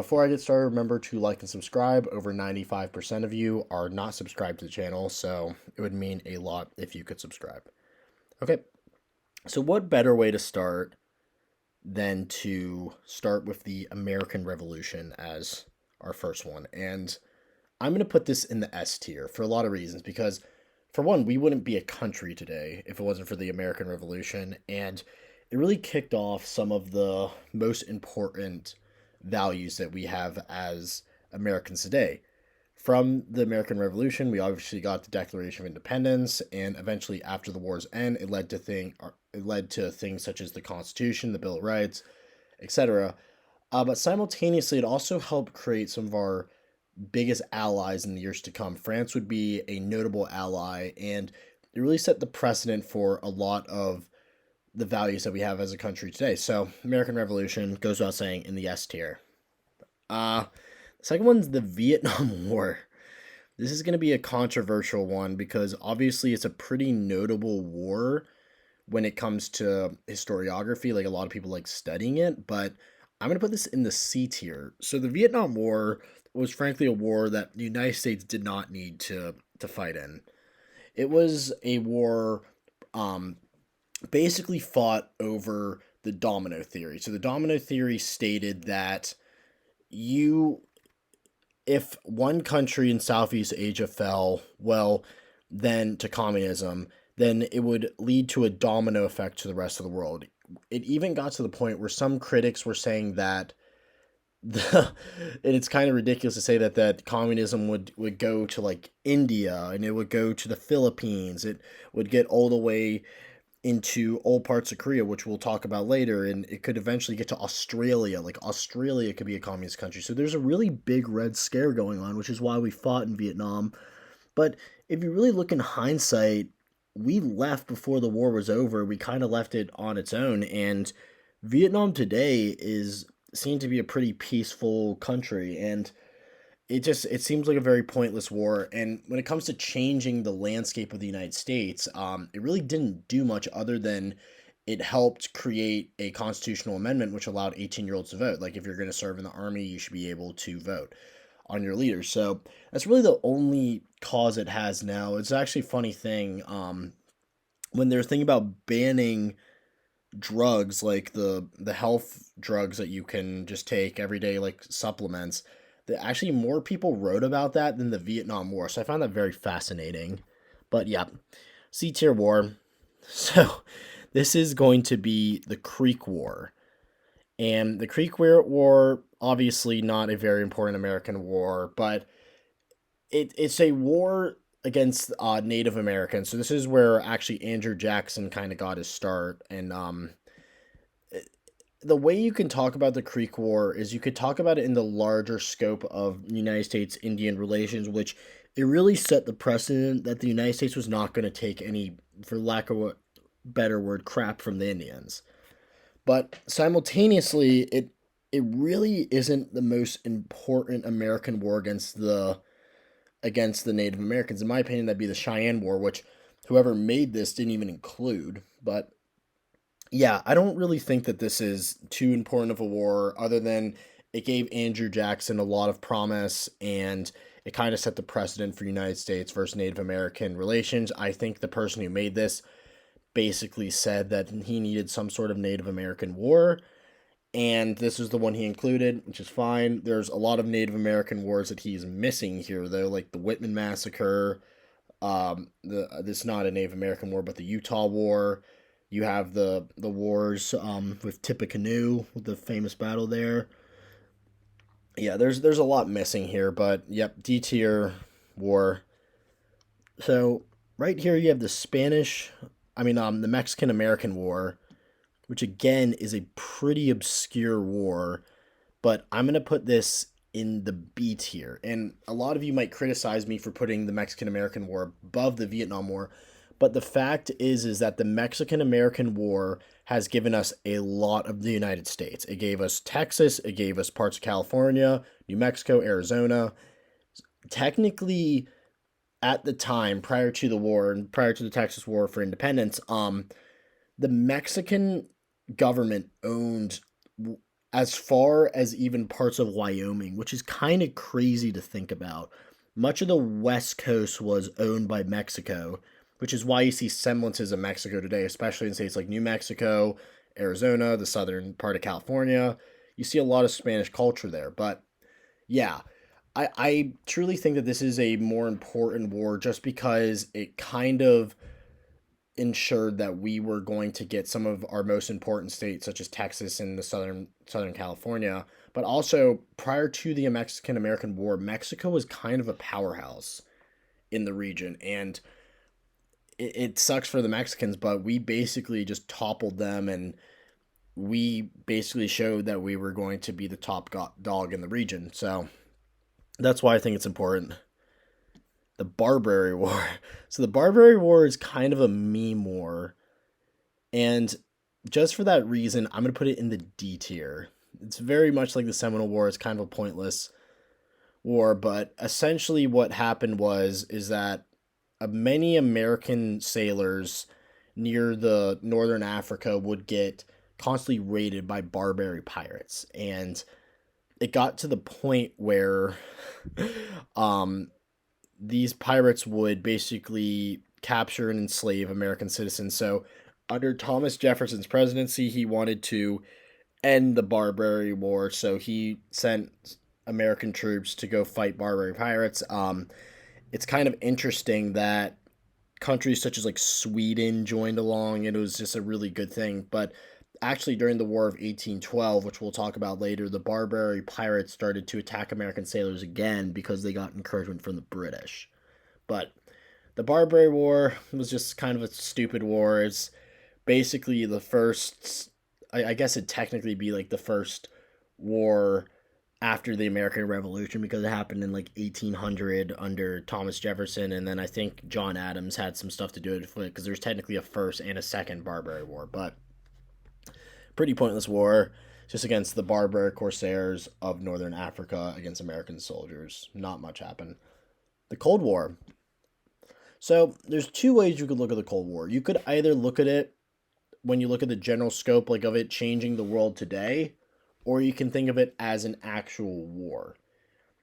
Before I get started, remember to like and subscribe. Over 95% of you are not subscribed to the channel, so it would mean a lot if you could subscribe. Okay, so what better way to start than to start with the American Revolution as our first one? And I'm going to put this in the S tier for a lot of reasons because, for one, we wouldn't be a country today if it wasn't for the American Revolution, and it really kicked off some of the most important values that we have as Americans today. From the American Revolution, we obviously got the Declaration of Independence, and eventually, after the war's end, it led to things such as the Constitution, the Bill of Rights, etc. But simultaneously, it also helped create some of our biggest allies in the years to come. France would be a notable ally, and it really set the precedent for a lot of the values that we have as a country today. So, American Revolution goes without saying in the S tier. The second one's the Vietnam War. This is going to be a controversial one because obviously it's a pretty notable war when it comes to historiography. Like a lot of people like studying it, but I'm going to put this in the C tier. So the Vietnam War was frankly a war that the United States did not need to fight in. It was a war um, basically fought over the domino theory. So the domino theory stated that you if one country in Southeast Asia fell, well, then to communism, then it would lead to a domino effect to the rest of the world. It even got to the point where some critics were saying that the and it's kind of ridiculous to say that communism would go to like India and it would go to the Philippines. It would get all the way into all parts of Korea, which we'll talk about later, and it could eventually get to Australia. Like Australia could be a communist country. So there's a really big red scare going on, which is why we fought in Vietnam. But if you really look in hindsight, we left before the war was over. We kind of left it on its own, and Vietnam today is seen to be a pretty peaceful country, and it seems like a very pointless war. And when it comes to changing the landscape of the United States, it really didn't do much other than it helped create a constitutional amendment which allowed 18-year-olds to vote. Like if you're going to serve in the army, you should be able to vote on your leaders. So that's really the only cause it has now. It's actually a funny thing. When they're thinking about banning drugs like the health drugs that you can just take every day like supplements, that actually more people wrote about that than the Vietnam War. So I found that very fascinating. But yeah, C tier war. So this is going to be the Creek War. And the Creek War, obviously not a very important American war, but it's a war against Native Americans. So this is where actually Andrew Jackson kind of got his start. And the way you can talk about the Creek War is you could talk about it in the larger scope of United States Indian relations, which it really set the precedent that the United States was not going to take any, for lack of a better word, crap from the Indians. But simultaneously, it really isn't the most important American war against the Native Americans. In my opinion, that'd be the Cheyenne War, which whoever made this didn't even include. But yeah, I don't really think that this is too important of a war, other than it gave Andrew Jackson a lot of promise and it kind of set the precedent for United States versus Native American relations. I think the person who made this basically said that he needed some sort of Native American war, and this is the one he included, which is fine. There's a lot of Native American wars that he's missing here, though, like the Whitman Massacre. This is not a Native American war, but the Utah War. You have the wars with Tippecanoe, with the famous battle there. Yeah, there's a lot missing here, but yep, D tier war. So right here you have the Mexican American War, which again is a pretty obscure war, but I'm gonna put this in the B tier. And a lot of you might criticize me for putting the Mexican American War above the Vietnam War, but the fact is that the Mexican American War has given us a lot of the United States. It gave us Texas, it gave us parts of California, New Mexico, Arizona. Technically, at the time prior to the war and prior to the Texas War for Independence, the Mexican government owned as far as even parts of Wyoming, which is kind of crazy to think about. Much of the West Coast was owned by Mexico, which is why you see semblances of Mexico today, especially in states like New Mexico, Arizona, the southern part of California. You see a lot of Spanish culture there. But yeah, I truly think that this is a more important war just because it kind of ensured that we were going to get some of our most important states, such as Texas and the Southern California. But also, prior to the Mexican American War, Mexico was kind of a powerhouse in the region, and it sucks for the Mexicans, but we basically just toppled them, and we basically showed that we were going to be the top dog in the region. So that's why I think it's important. The Barbary War. So the Barbary War is kind of a meme war, and just for that reason, I'm going to put it in the D tier. It's very much like the Seminole War. It's kind of a pointless war, but essentially what happened is that many American sailors near the northern Africa would get constantly raided by Barbary pirates, and it got to the point where um, these pirates would basically capture and enslave American citizens. So under Thomas Jefferson's presidency, he wanted to end the Barbary War, so he sent American troops to go fight Barbary pirates. It's kind of interesting that countries such as like Sweden joined along, and it was just a really good thing. But actually, during the War of 1812, which we'll talk about later, the Barbary pirates started to attack American sailors again because they got encouragement from the British. But the Barbary War was just kind of a stupid war. It's basically the first, I guess it'd technically be like the first war after the American Revolution because it happened in like 1800 under Thomas Jefferson, and then I think John Adams had some stuff to do with it because there's technically a first and a second Barbary War, but pretty pointless war just against the barbaric corsairs of northern Africa against American soldiers. Not much happened. The Cold War. So there's two ways you could look at the Cold War. You could either look at it when you look at the general scope like of it changing the world today, or you can think of it as an actual war.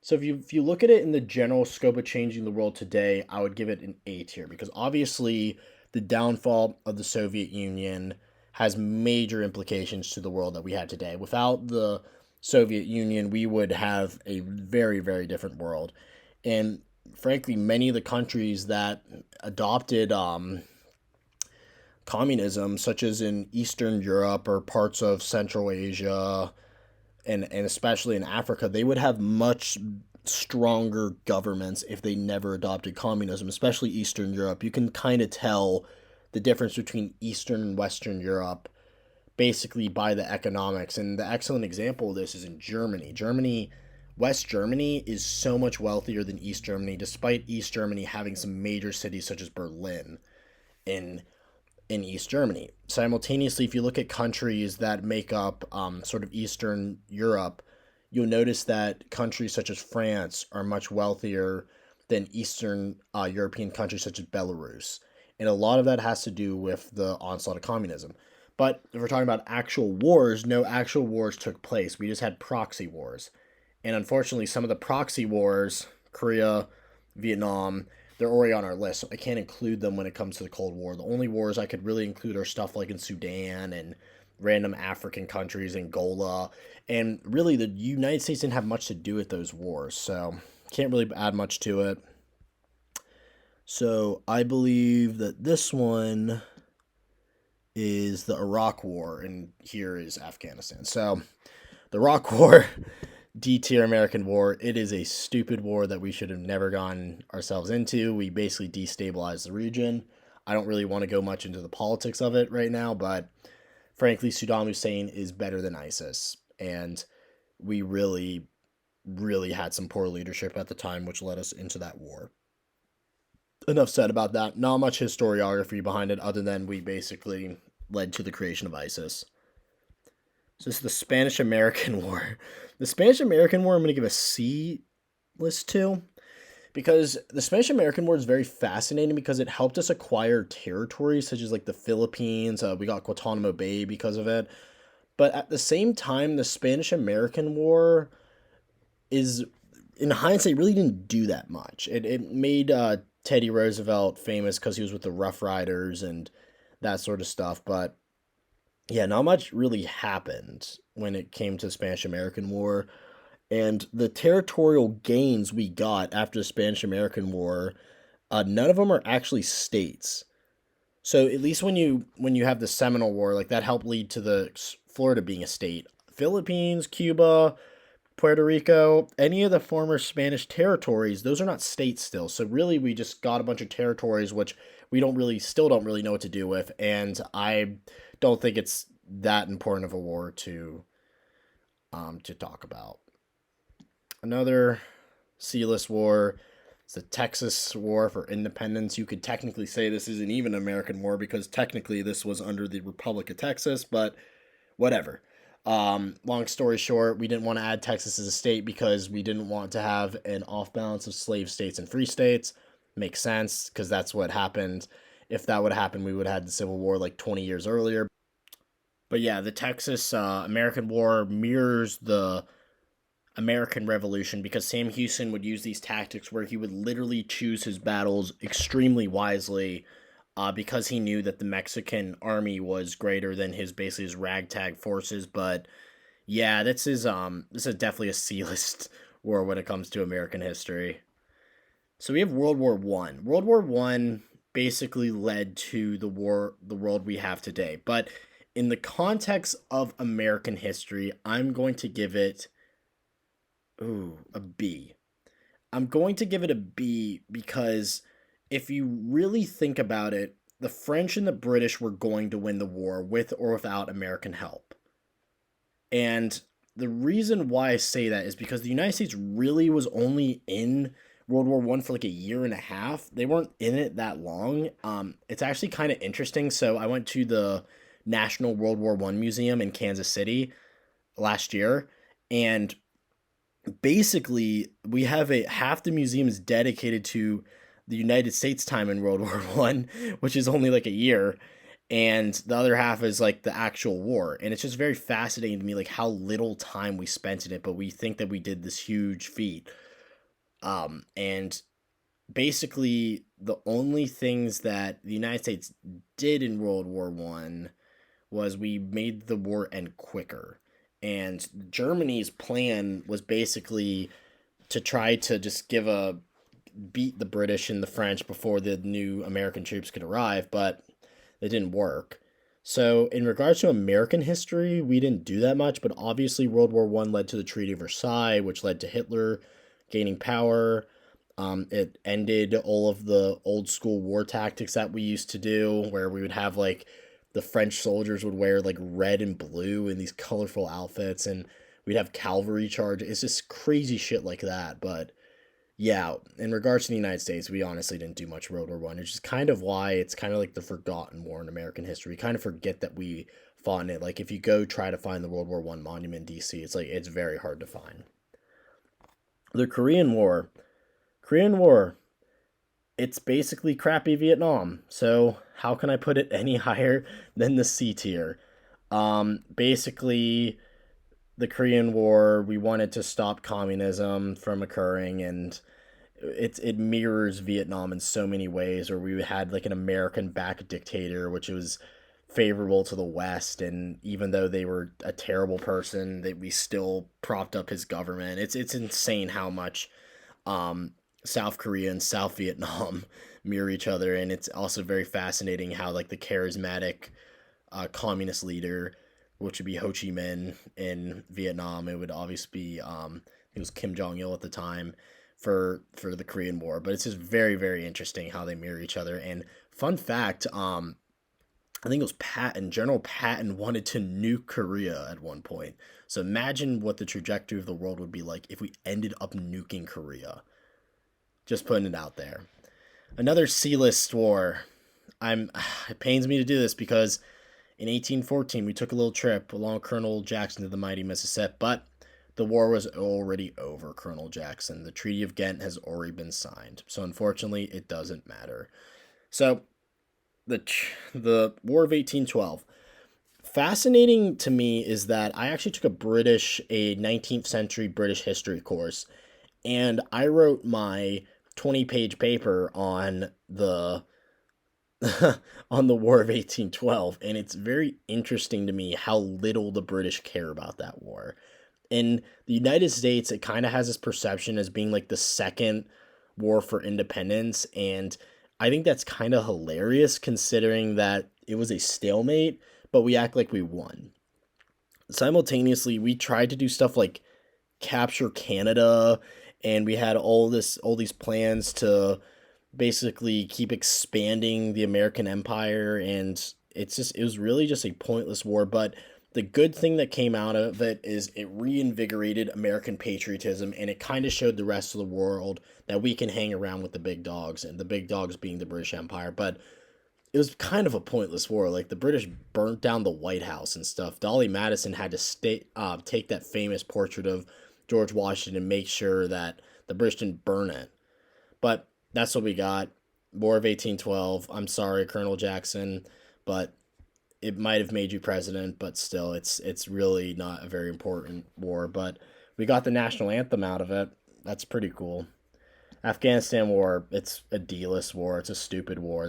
So if you look at it in the general scope of changing the world today, I would give it an A tier because obviously the downfall of the Soviet Union has major implications to the world that we have today. Without the Soviet Union, we would have a very, very different world. And frankly, many of the countries that adopted communism, such as in Eastern Europe or parts of Central Asia, and especially in Africa, they would have much stronger governments if they never adopted communism, especially Eastern Europe. You can kind of tell the difference between Eastern and Western Europe basically by the economics. And the excellent example of this is in Germany. West Germany is so much wealthier than East Germany, despite East Germany having some major cities such as Berlin in East Germany. Simultaneously, if you look at countries that make up sort of Eastern Europe, you'll notice that countries such as France are much wealthier than Eastern European countries such as Belarus. And a lot of that has to do with the onslaught of communism. But if we're talking about actual wars, no actual wars took place. We just had proxy wars. And unfortunately, some of the proxy wars, Korea, Vietnam, they're already on our list, so I can't include them when it comes to the Cold War. The only wars I could really include are stuff like in Sudan and random African countries, Angola, and really the United States didn't have much to do with those wars, so can't really add much to it. So I believe that this one is the Iraq War, and here is Afghanistan. So the Iraq War, D tier American war. It is a stupid war that we should have never gotten ourselves into. We basically destabilized the region. I don't really want to go much into the politics of it right now, but frankly, Saddam Hussein is better than ISIS. And we really, really had some poor leadership at the time, which led us into that war. Enough said about that. Not much historiography behind it, other than we basically led to the creation of ISIS. So this is the Spanish-American War. The Spanish-American War I'm going to give a C list to, because the Spanish-American War is very fascinating because it helped us acquire territories such as like the Philippines. We got Guantanamo Bay because of it. But at the same time, the Spanish American War is, in hindsight, really didn't do that much. It made Teddy Roosevelt famous because he was with the Rough Riders and that sort of stuff. But yeah, not much really happened when it came to the Spanish American War. And the territorial gains we got after the Spanish American War, none of them are actually states. So at least when you have the Seminole War, like that helped lead to the Florida being a state. Philippines, Cuba, Puerto Rico, any of the former Spanish territories, those are not states still. So really we just got a bunch of territories which we don't really know what to do with, and I don't think it's that important of a war to talk about. Another sealess war. It's the Texas War for Independence. You could technically say this isn't even an American war because technically this was under the Republic of Texas, but whatever. Long story short, we didn't want to add Texas as a state because we didn't want to have an off balance of slave states and free states. Makes sense because that's what happened. If that would have happened, we would have had the Civil War like 20 years earlier. But yeah, the Texas American War mirrors the American Revolution because Sam Houston would use these tactics where he would literally choose his battles extremely wisely because he knew that the Mexican army was greater than his ragtag forces. But yeah, this is definitely a C list war when it comes to American history. So we have World War One. World War One basically led to the world we have today. But in the context of American history, I'm going to give it a B. I'm going to give it a B because if you really think about it, the French and the British were going to win the war with or without American help. And the reason why I say that is because the United States really was only in World War One for like a year and a half. They weren't in it that long. It's actually kind of interesting. So I went to the National World War One Museum in Kansas City last year, and basically we have a half the museum is dedicated to the United States time in World War One, which is only like a year, and the other half is like the actual war. And it's just very fascinating to me like how little time we spent in it, but we think that we did this huge feat. And basically the only things that the United States did in World War One was we made the war end quicker. And Germany's plan was basically to try to just beat the British and the French before the new American troops could arrive, but it didn't work. So in regards to American history, we didn't do that much, but obviously World War One led to the Treaty of Versailles, which led to Hitler gaining power. It ended all of the old school war tactics that we used to do, where we would have like the French soldiers would wear like red and blue in these colorful outfits, and we'd have cavalry charge. It's just crazy shit like that. But yeah, in regards to the United States, we honestly didn't do much World War One, which is kind of why it's kind of like the forgotten war in American history. We kind of forget that we fought in it. Like if you go try to find the World War One monument in DC, it's like it's very hard to find. The Korean War. Korean War, it's basically crappy Vietnam. So how can I put it any higher than the C tier? Basically, the Korean War, we wanted to stop communism from occurring, and it mirrors Vietnam in so many ways. Where we had like an American backed dictator, which was favorable to the West, and even though they were a terrible person, we still propped up his government. It's insane how much um South Korea and South Vietnam mirror each other, and it's also very fascinating how like the charismatic communist leader, which would be Ho Chi Minh in Vietnam, it would obviously be it was Kim Jong Il at the time for the Korean War. But it's just very very interesting how they mirror each other. And fun fact, I think it was Patton. General Patton wanted to nuke Korea at one point. So imagine what the trajectory of the world would be like if we ended up nuking Korea. Just putting it out there. Another C-list war. It pains me to do this because in 1814 we took a little trip along Colonel Jackson to the mighty Mississippi, but the war was already over, Colonel Jackson. The Treaty of Ghent has already been signed. So unfortunately, it doesn't matter. So the War of 1812. fascinating to me is that I actually took a 19th century British history course, and I wrote my 20-page paper on the on the War of 1812, and it's very interesting to me how little the British care about that war. In the United States, it kind of has this perception as being like the second war for independence, and I think that's kind of hilarious considering that it was a stalemate, but we act like we won. Simultaneously, we tried to do stuff like capture Canada, and we had all these plans to basically keep expanding the American empire, and it was really just a pointless war. But the good thing that came out of it is it reinvigorated American patriotism, and it kind of showed the rest of the world that we can hang around with the big dogs, and the big dogs being the British Empire. But it was kind of a pointless war. Like the British burnt down the White House and stuff. Dolly Madison had to take that famous portrait of George Washington and make sure that the British didn't burn it. But that's what we got. War of 1812. I'm sorry, Colonel Jackson, but it might have made you president, but still, it's really not a very important war. But we got the national anthem out of it. That's pretty cool. Afghanistan war, it's a D-list war. It's a stupid war.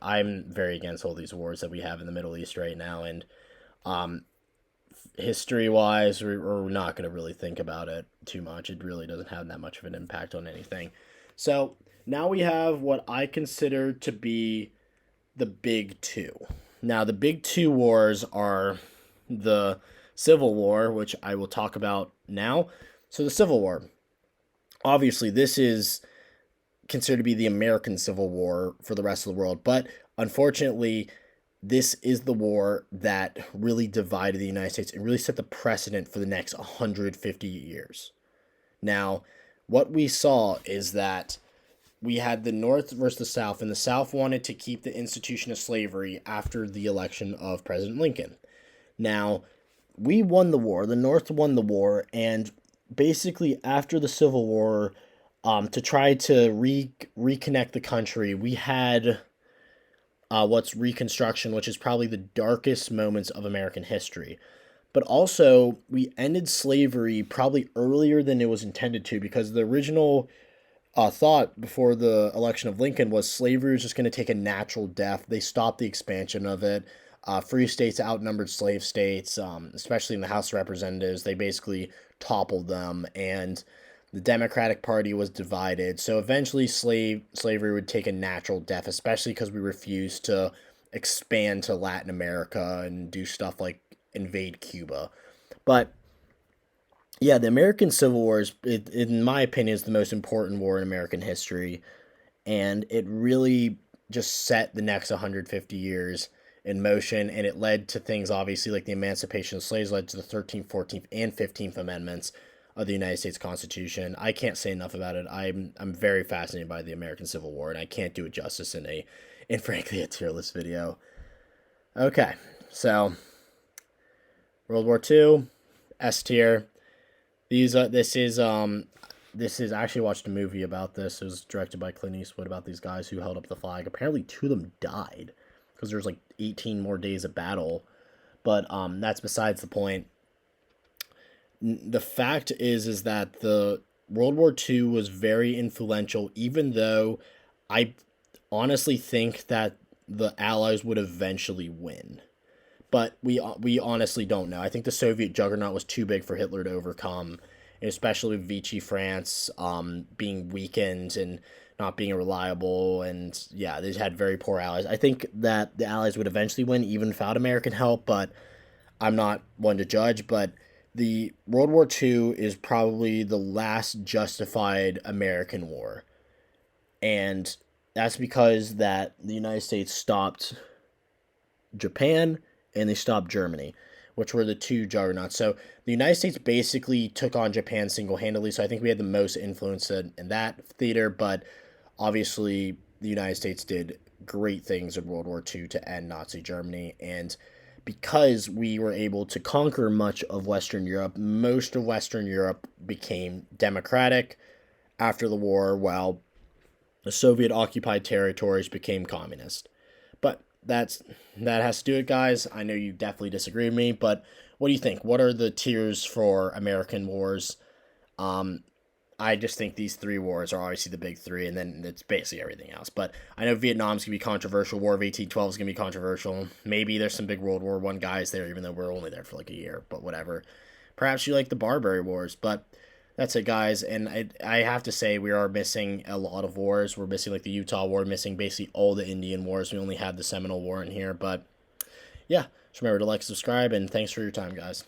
I'm very against all these wars that we have in the Middle East right now, and um, history wise, we're not going to really think about it too much. It really doesn't have that much of an impact on anything. So now we have what I consider to be the big two. Now, the big two wars are the Civil War, which I will talk about now. So, the Civil War. Obviously, this is considered to be the American Civil War for the rest of the world, but unfortunately, this is the war that really divided the United States and really set the precedent for the next 150 years. Now, what we saw is that we had the North versus the South, and the South wanted to keep the institution of slavery after the election of President Lincoln. Now, we won the war, the North won the war, and basically after the Civil War, to try to reconnect the country, we had what's Reconstruction, which is probably the darkest moments of American history. But also, we ended slavery probably earlier than it was intended to, because the original thought before the election of Lincoln was slavery was just going to take a natural death. They stopped the expansion of it. Free states outnumbered slave states, especially in the House of Representatives. They basically toppled them, and the Democratic Party was divided. So eventually, slavery would take a natural death, especially because we refused to expand to Latin America and do stuff like invade Cuba. But yeah, the American Civil War in my opinion, is the most important war in American history, and it really just set the next 150 years in motion, and it led to things obviously like the emancipation of slaves, led to the 13th, 14th, and 15th Amendments of the United States Constitution. I can't say enough about it. I'm very fascinated by the American Civil War, and I can't do it justice in frankly a tier list video. Okay, so World War II, S tier. This is I actually watched a movie about this. It was directed by Clint Eastwood, about these guys who held up the flag. Apparently, two of them died because there was like 18 more days of battle. But that's besides the point. The fact is that the World War II was very influential, even though I honestly think that the Allies would eventually win. But we honestly don't know. I think the Soviet juggernaut was too big for Hitler to overcome, and especially with Vichy France being weakened and not being reliable, and yeah, they had very poor allies. I think that the Allies would eventually win, even without American help, but I'm not one to judge. But the World War II is probably the last justified American war, and that's because that the United States stopped Japan and they stopped Germany, which were the two juggernauts. So the United States basically took on Japan single handedly. So I think we had the most influence in that theater, but obviously the United States did great things in World War II to end Nazi Germany. And because we were able to conquer much of Western Europe, most of Western Europe became democratic after the war, while the Soviet occupied territories became communist. But that's that has to do it, guys. I know you definitely disagree with me, but what do you think? What are the tiers for American wars? Um, I just think these three wars are obviously the big three, and then it's basically everything else. But I know Vietnam's gonna be controversial. War of 1812 is gonna be controversial. Maybe there's some big World War One guys there, even though we're only there for like a year. But whatever. Perhaps you like the Barbary Wars, but that's it, guys. And I have to say we are missing a lot of wars. We're missing like the Utah War, missing basically all the Indian wars. We only had the Seminole War in here, but yeah. Just remember to like, subscribe, and thanks for your time, guys.